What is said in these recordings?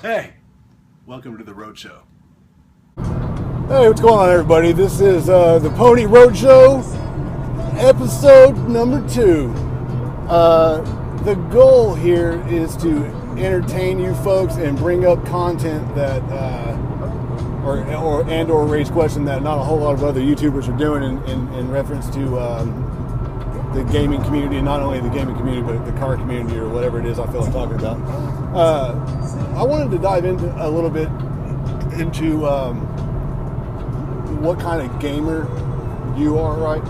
Hey, welcome to the Roadshow. Hey, what's going on, everybody? This is the Pony Roadshow, episode number 2. The goal here is to entertain you folks and bring up content that, or raise questions that not a whole lot of other YouTubers are doing in reference to the gaming community, not only the gaming community, but the car community or whatever it is I feel like talking about. I wanted to dive into a little bit into what kind of gamer you are, right?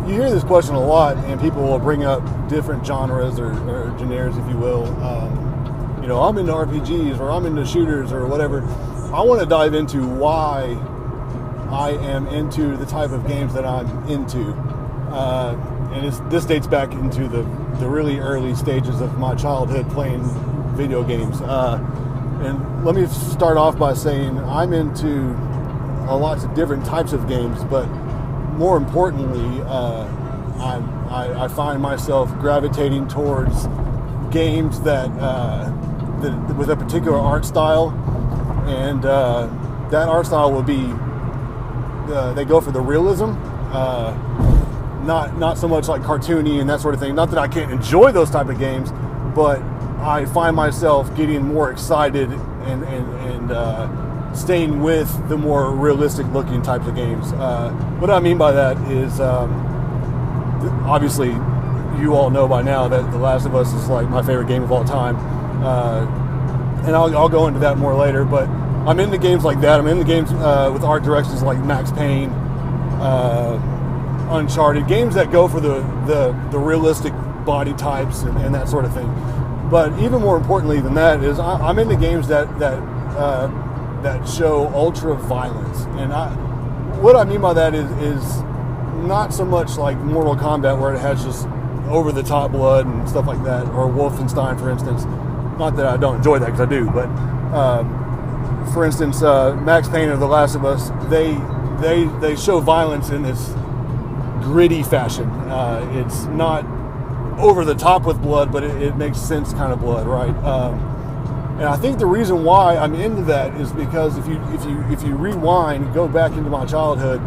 You hear this question a lot, and people will bring up different genres or genres, if you will. I'm into RPGs or I'm into shooters or whatever. I want to dive into why I am into the type of games that I'm into. And this dates back into the really early stages of my childhood playing video games. And let me start off by saying I'm into lots of different types of games, but more importantly, I find myself gravitating towards games that with a particular art style, and that art style will be they go for the realism. Not so much like cartoony and that sort of thing. Not that I can't enjoy those type of games, but I find myself getting more excited and staying with the more realistic looking types of games. What I mean by that is, obviously, you all know by now that The Last of Us is like my favorite game of all time, and I'll go into that more later. But I'm into games like that. I'm into games with art directions like Max Payne, Uncharted, games that go for the realistic body types and that sort of thing. But even more importantly than that is I'm into games that show ultra violence. And what I mean by that is not so much like Mortal Kombat, where it has just over the top blood and stuff like that, or Wolfenstein, for instance. Not that I don't enjoy that, because I do, but for instance, Max Payne or The Last of Us, they show violence in this gritty fashion. It's not over the top with blood, but it makes sense kind of blood, right? And I think the reason why I'm into that is because if you rewind, go back into my childhood,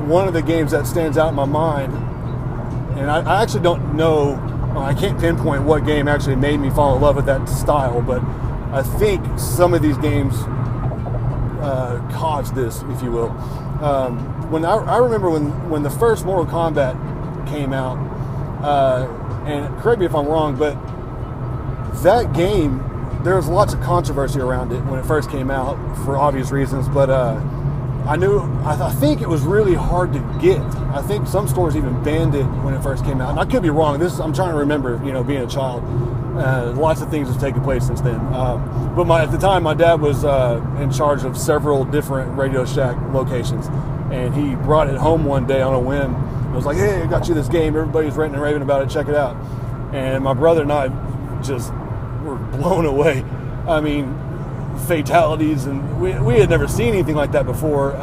one of the games that stands out in my mind, and I actually don't know, I can't pinpoint what game actually made me fall in love with that style, but I think some of these games caused this, if you will. When I remember when the first Mortal Kombat came out, and correct me if I'm wrong, but that game, there was lots of controversy around it when it first came out for obvious reasons, but I think it was really hard to get. I think some stores even banned it when it first came out, and I could be wrong. I'm trying to remember, being a child. Lots of things have taken place since then. But at the time, my dad was in charge of several different Radio Shack locations, and he brought it home one day on a whim. I was like, hey, I got you this game. Everybody's ranting and raving about it. Check it out. And my brother and I just were blown away. I mean, fatalities, and we had never seen anything like that before.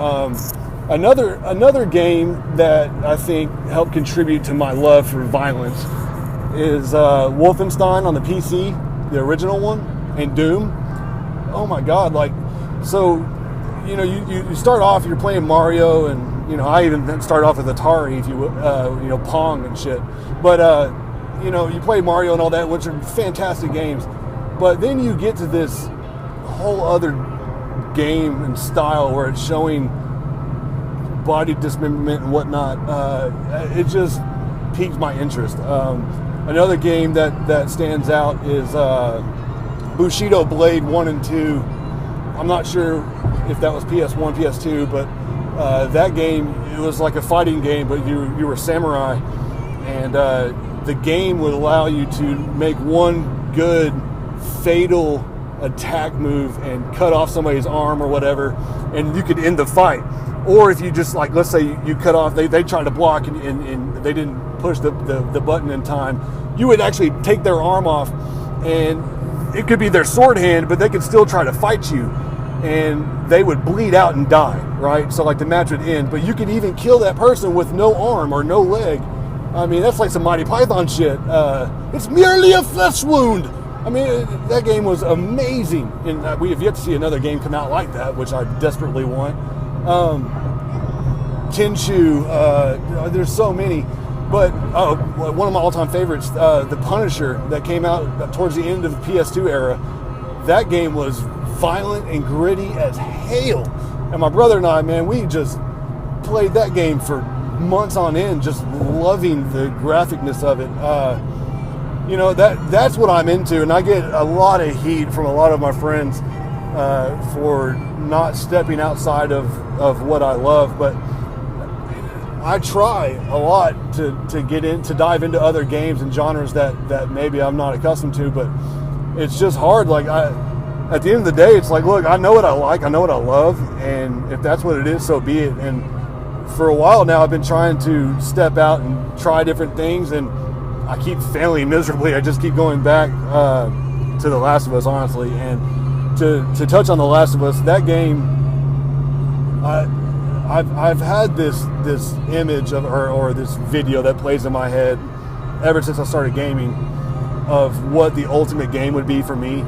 Another game that I think helped contribute to my love for violence is Wolfenstein on the PC, the original one, and Doom. Oh my God! You start off, you're playing Mario, and I even started off with Atari, if you will, Pong and shit. But you play Mario and all that, which are fantastic games. But then you get to this whole other game and style where it's showing body dismemberment and whatnot. It just piques my interest. Another game that stands out is Bushido Blade 1 and 2. I'm not sure if that was PS1, PS2, but that game, it was like a fighting game, but you were a samurai, and the game would allow you to make one good fatal attack move and cut off somebody's arm or whatever, and you could end the fight. Or if you just, let's say you cut off, they tried to block and they didn't push the button in time, you would actually take their arm off, and it could be their sword hand, but they could still try to fight you, and they would bleed out and die, right? So the match would end, but you could even kill that person with no arm or no leg. I mean, that's like some Monty Python shit. It's merely a flesh wound. I mean, that game was amazing, and we have yet to see another game come out like that, which I desperately want. Kenshu, there's so many, but one of my all-time favorites, The Punisher, that came out towards the end of the PS2 era. That game was violent and gritty as hell, and my brother and I, man, we just played that game for months on end, just loving the graphicness of it. That's what I'm into, and I get a lot of heat from a lot of my friends for not stepping outside of what I love, but I try a lot to dive into other games and genres that maybe I'm not accustomed to, but it's just hard. Like, at the end of the day, it's like, look, I know what I like, I know what I love, and if that's what it is, so be it. And for a while now, I've been trying to step out and try different things, and I keep failing miserably. I just keep going back to The Last of Us, honestly. And to touch on The Last of Us, that game, I've had this image of her, or this video that plays in my head ever since I started gaming, of what the ultimate game would be for me.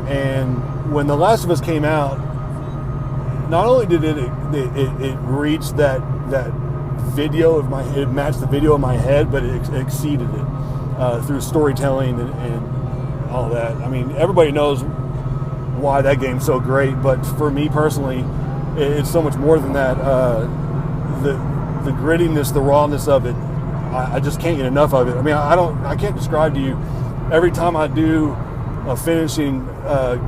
And when The Last of Us came out, not only did it reach that video of my, it matched the video in my head, but it exceeded it through storytelling and all that. I mean, everybody knows why that game's so great, but for me personally, it's so much more than that. The grittiness, the rawness of it, I just can't get enough of it. I mean, I can't describe to you, every time I do a finishing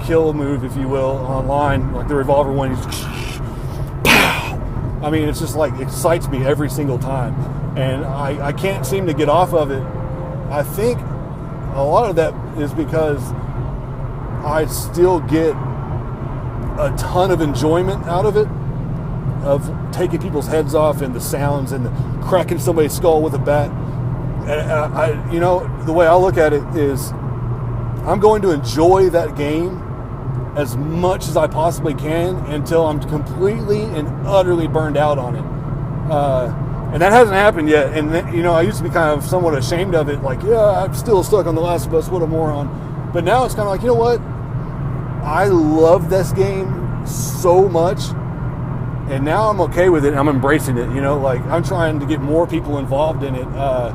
kill move, if you will, online, like the revolver one, I mean, it's just like, excites me every single time, and I can't seem to get off of it. I think a lot of that is because I still get a ton of enjoyment out of it, of taking people's heads off, and the sounds, and the cracking somebody's skull with a bat. And the way I look at it is, I'm going to enjoy that game as much as I possibly can until I'm completely and utterly burned out on it. And that hasn't happened yet. And I used to be kind of somewhat ashamed of it, like, yeah, I'm still stuck on The Last of Us, what a moron. But now it's kind of like, you know what? I love this game so much, and now I'm okay with it. I'm embracing it. Like, I'm trying to get more people involved in it. I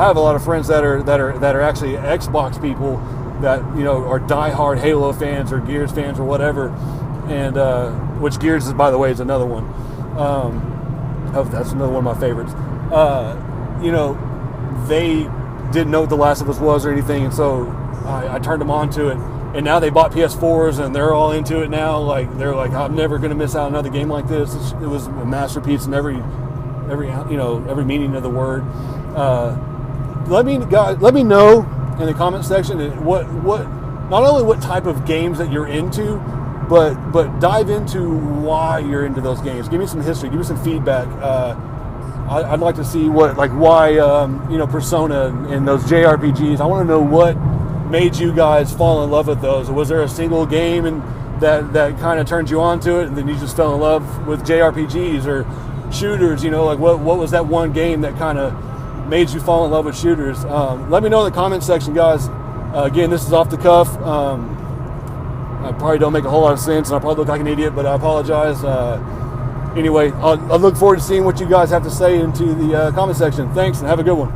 have a lot of friends that are actually Xbox people that are diehard Halo fans or Gears fans or whatever, and which Gears is, by the way, is another one. That's another one of my favorites. They didn't know what The Last of Us was or anything, and so I turned them on to it. And now they bought PS4s, and they're all into it now. Like, they're like, I'm never going to miss out on another game like this. It was a masterpiece in every meaning of the word. Let me know in the comment section what not only what type of games that you're into, but dive into why you're into those games. Give me some history. Give me some feedback. I'd like to see why Persona and those JRPGs. I want to know what made you guys fall in love with those. Was there a single game and that kind of turned you on to it, and then you just fell in love with JRPGs or shooters? Like what was that one game that kind of made you fall in love with shooters? Let me know in the comment section, guys. Again, this is off the cuff. I probably don't make a whole lot of sense, and I probably look like an idiot, but I apologize. Anyway, I look forward to seeing what you guys have to say into the comment section. Thanks, and have a good one.